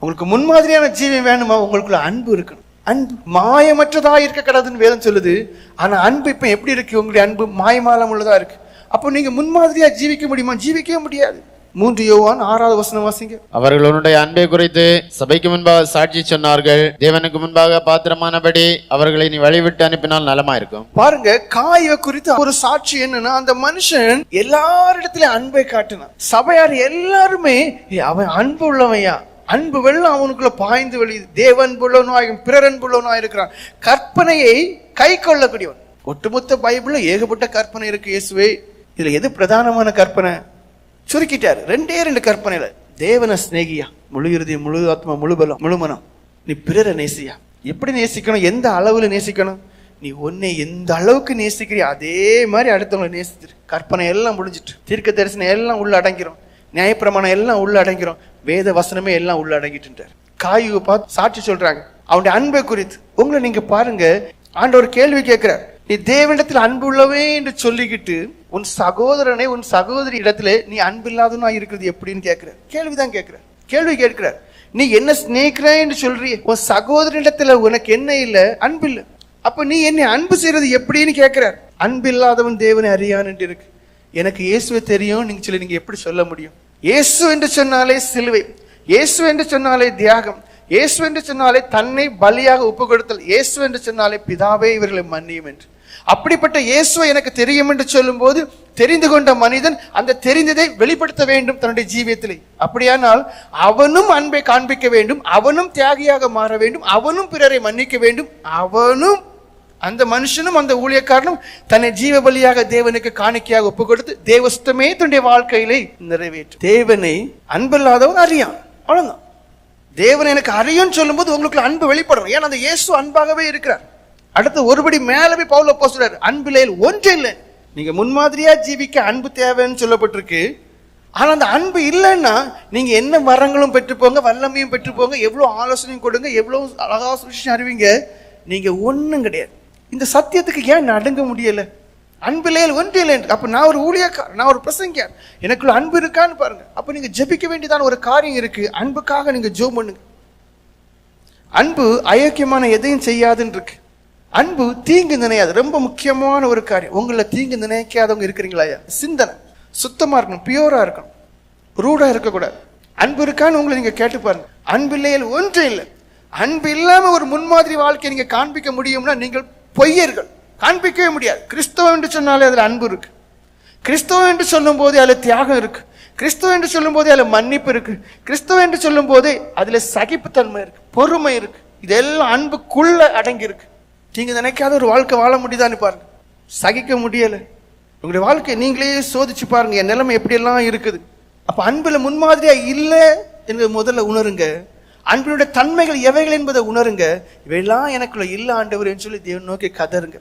உங்களுக்கு முன்மாதிரியான ஜீவன் வேணுமா? உங்களுக்குள்ள அன்பு இருக்கணும். அன்பு மாயமற்றதா இருக்க கூடாதுன்னு வேதம் சொல்லுது. ஆனா அன்பு இப்ப எப்படி இருக்கு? உங்களுடைய அன்பு மாயமாலம் உள்ளதா இருக்கு. அப்போ நீங்க முன்மாதிரியா ஜீவிக்க முடியுமா? ஜீவிக்கவே முடியாது. 3 யோவான் 6வது வசனம் வாசிங்க. அவர்கள் உன்னுடைய அன்பை குறித்து சபைக்கு முன்பாக சாட்சி சொன்னார்கள். தேவனுக்கு முன்பாக பாத்திரமானபடி அவர்களை நீ வழிவிட்டு அனுப்பினால் நலமா இருக்கும். பாருங்க, காயை குறித்து ஒரு சாட்சி என்னன்னா, அந்த மனுஷன் எல்லாரிடத்திலும் அன்பை காட்டினான். சபையார் எல்லாருமே அவன் அன்பு உள்ளவையா, அன்பு வெள்ளம் அவனுக்குள்ள பாய்ந்து வெளியுது. தேவன் புள்ளவனாயும் பிறர் அன்புள்ளவனாய் இருக்கிறான். கற்பனையை கை கொள்ளக்கூடியவன். ஒட்டுமொத்த பைபிள்ல ஏகப்பட்ட கற்பனை இருக்கு. இயேசுவே இதுல எது பிரதானமான கற்பனை? சுருக்கிட்டாரு. 2 கற்பனையில. தேவனை சிநேகியா, முழு இறுதியம், முழு ஆத்மா, முழு பலம், முழு மனம். நீ பிறரை நேசியா. எப்படி நேசிக்கணும்? எந்த அளவுல நேசிக்கணும்? நீ உன்னை எந்த அளவுக்கு நேசிக்கிறிய அதே மாதிரி அடுத்தவங்களை நேசிச்சிரு. கற்பனை எல்லாம் முடிஞ்சிட்டு, தீர்க்க தரிசனம் எல்லாம் உள்ள அடங்கிறோம், நியாயப்பிரமாணம் எல்லாம் உள்ள அடங்கிறோம், வேத வசனமே எல்லாம் உள்ள அடங்கிட்டு. காயுவை பார்த்து சாட்சி சொல்றாங்க அவனுடைய அன்பை குறித்து. உங்களை நீங்க பாருங்க, ஆண்டவர் கேள்வி கேட்கிறார். நீ தேவனிடத்தில் அன்பு உள்ளவே என்று சொல்லிக்கிட்டு உன் சகோதரனை, உன் சகோதரி இடத்துல நீ அன்பு இல்லாதவனா இருக்கிறது எப்படின்னு கேட்கிறார். கேள்விதான் கேட்கிறார். கேள்வி கேட்கிறார். நீ என்ன ஸ்நேகிற என்று சொல்றிய, உன் சகோதரிடத்துல உனக்கு என்ன இல்ல? அன்பு இல்ல. அப்ப நீ என்னை அன்பு செய்யறது எப்படின்னு கேட்கிறார். அன்பு இல்லாதவன் தேவனை அறியான் என்று இருக்கு. எனக்கு இயேசுவை தெரியும் நீங்க சொல்லி நீங்க எப்படி சொல்ல முடியும்? இயேசு என்று சொன்னாலே சிலுவை, இயேசு என்று சொன்னாலே தியாகம், இயேசு என்று சொன்னாலே தன்னை பலியாக ஒப்பு கொடுத்தல், இயேசு என்று சொன்னாலே பிதாவே இவர்களை மன்னியும் என்று. அப்படிப்பட்ட இயேசுவை எனக்கு தெரியும் என்று சொல்லும் போது தெரிந்து கொண்ட மனிதன் அந்த தெரிந்ததை வெளிப்படுத்த வேண்டும் தன்னுடைய ஜீவியத்திலே. அப்படியானால் அவனும் அன்பை காண்பிக்க வேண்டும், அவனும் தியாகியாக மாற வேண்டும், அவனும் பிறரை மன்னிக்க வேண்டும், அவனும் அந்த மனுஷனும் அந்த ஊழியக்காரனும் தன்னை ஜீவ பலியாக தேவனுக்கு காணிக்கையாக ஒப்பு கொடுத்து தேவஸ்தமே தன்னுடைய வாழ்க்கையிலே நிறைவேற்றும். தேவனை அன்பில்லாதவன் அறியான். அவ்வளவுதான். தேவன் எனக்கு அறியும் சொல்லும் போது உங்களுக்கு அன்பு வெளிப்படணும். ஏன்னா அந்த இயேசு அன்பாகவே இருக்கிறார். அடுத்து ஒருபடி மேலவே பவுல் அப்போஸ்தலர் அன்பிலே ஒன்றே இல்லை. நீங்க முன்மாதிரியா ஜீவிக்க அன்பு தேவைன்னு சொல்லப்பட்டிருக்கு. ஆனா அந்த அன்பு இல்லைன்னா நீங்க என்ன வரங்களும் பெற்று போங்க, வல்லமையும் பெற்று போங்க, எவ்வளவு ஆலோசனையும் கொடுங்க, எவ்வளவு அழகா சுவிசேஷம் அறிவிங்க, நீங்க ஒண்ணும் கிடையாது. இந்த சத்தியத்துக்கு ஏன் நடுங்க முடியல? அன்பிலே ஒன்றே இல்லை. அப்ப நான் ஒரு ஊழியக்கார், நான் ஒரு பிரசங்கியார், எனக்குள்ள அன்பு இருக்கான்னு பாருங்க. அப்ப நீங்க ஜெபிக்க வேண்டியதான ஒரு காரியம் இருக்கு. அன்புக்காக நீங்க ஜெபம் பண்ணுங்க. அன்பு அயோக்கியமான எதையும் செய்யாதுன்னு இருக்கு. அன்பு தீங்கு நினையாது. ரொம்ப முக்கியமான ஒரு காரியம். உங்களை தீங்கு நினைக்காதவங்க இருக்கிறீங்களா? சிந்தனை சுத்தமா இருக்கணும், பியூரா இருக்கணும், ரூடா இருக்கக்கூடாது. அன்பு இருக்கான்னு உங்களை நீங்க கேட்டு பாருங்க. அன்பில்லை ஒன்றே இல்லை. அன்பு இல்லாம ஒரு முன்மாதிரி வாழ்க்கையை நீங்க காண்பிக்க முடியும்னா நீங்கள் பொய்யர்கள். காண்பிக்கவே முடியாது. கிறிஸ்தவம் என்று சொன்னாலே அதுல அன்பு இருக்கு. கிறிஸ்தவம் என்று சொல்லும் போதே அதுல தியாகம் இருக்கு. கிறிஸ்தவம் என்று சொல்லும் போதே அதுல மன்னிப்பு இருக்கு. கிறிஸ்தவம் என்று சொல்லும் போதே அதுல சகிப்புத்தன்மை இருக்கு, பொறுமை இருக்கு. இதெல்லாம் அன்புக்குள்ள அடங்கி இருக்கு. நீங்க நினைக்காத ஒரு வாழ்க்கை வாழ முடியுதான்னு பாருங்க. சகிக்க முடியல. உங்களுடைய வாழ்க்கை நீங்களே சோதிச்சு பாருங்க, என் நிலைமை எப்படி எல்லாம் இருக்குது. அப்ப அன்புல முன்மாதிரியா இல்லை என்பதை முதல்ல உணருங்க. அன்பினுடைய தன்மைகள் எவைகள் என்பதை உணருங்க. இவையெல்லாம் எனக்குள்ள இல்ல ஆண்டவர் என்று சொல்லி தேவன் நோக்கி கதருங்க.